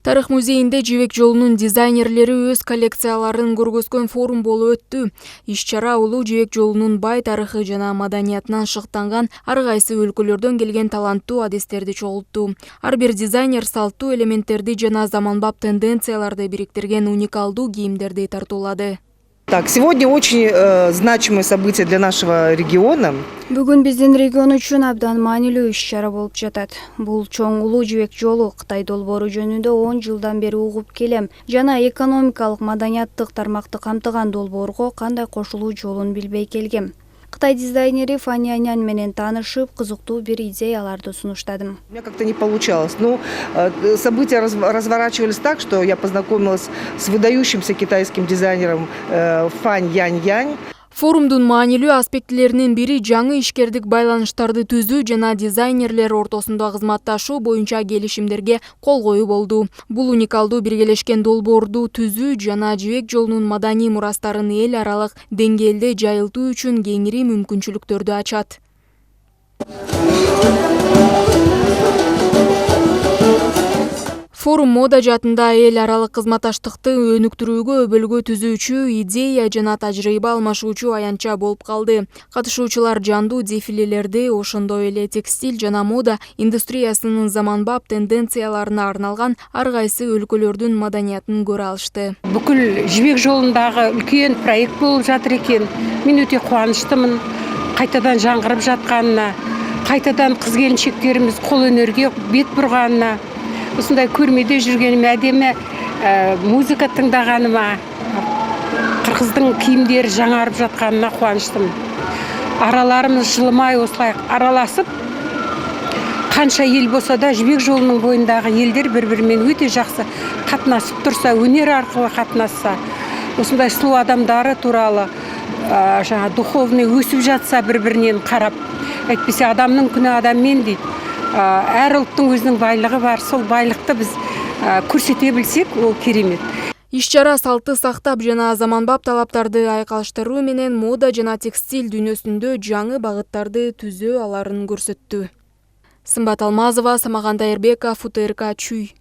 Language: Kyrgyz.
Тарых музейинде Жибек жолунун дизайнерлери өз коллекцияларын көргөзгөн форум болуп өттү. Иш-чара улуу Жибек жолунун бай тарыхы жана маданиятынан шыктанган ар кайсы өлкөлөрдөн келген таланттуу адистерди чогултту. Ар бир дизайнер салттуу элементтерди жана заманбап тенденцияларды бириктирген уникалдуу кийимдерди тартуулады. Так, сегодня очень значимое событие для нашего региона. Бүгүн биздин регион үчүн абдан маанилүү иш-чара болуп жатат. Бул чоң улуу Жибек жолу Кытай долбоору жөнүндө 10 жылдан бери угуп келем. Жана экономикалык, маданияттык тармакты камтыган долбоорго кандай кошулуу жолун билбей келгем. Кытай дизайнери Фань Яньян менен таанышып, кызыктуу бир идеяларды сунуштадым. У меня как-то не получалось. Но события разворачивались так, что я познакомилась с выдающимся китайским дизайнером Фань Яньянь. Форумдун маанилүү аспектилеринин бири жаңы ишкердик байланыштарды түзүү жана дизайнерлер ортосунда кызматташуу боюнча келишимдерге кол коюу болду. Бул уникалдуу биргелешкен долбоорду түзүү жана Жибек жолунун маданий мурастарын эл аралык деңгээлде жайылтуу үчүн кеңири мүмкүнчүлүктөрдү ачат. Форум мода жаатында эл аралык кызматташтыкты өнүктүрүүгө өбөлгө түзүүчү, идея жана тажрыйба алмашуучу аянтча болуп калды. Катышуучулар жандуу дефилелерди, ошондой эле текстиль жана мода индустриясынын заманбап тенденцияларына арналган ар кайсы өлкөлөрдүн маданиятын көрө алышты. Бүкүл Жибек жолундагы үлкен проект болуп жатыр экен. Мен өтө кубанычтымын. Кайтадан жаңгырып жатканына, кайтадан кыз келинчектерибиз кол өнөргө бет бурганына, осындай көрмеде жүргениме, әдемі музыка тыңдағаныма, қырғыздың киімдері жаңарып жатқанына қуаныштым. Араларымыз жылымай осылай араласып, қанша ел болса да Жибек жолының бойындағы елдер бір-бірімен өте жақсы қатынасып тұрса, өнер арқылы қатынасса, осындай сұлу адамдары туралы жаңа духовный өсіп жатса бір-бірінен қарап, әйтпесе адамның күні адаммен дейді. Әр ұлттың өзінің байлығы бар, сол байлықты біз көрсете білсек, ол керемет. Иш-чара салты сактап жана заманбап талаптарды айкалыштыруу менен мода жана текстиль дүйнөсүндө жаңы багыттарды түзөө аларын көрсөттү. Сымбат Алмазова, Самаган Дайырбеков, УТРК Чүй.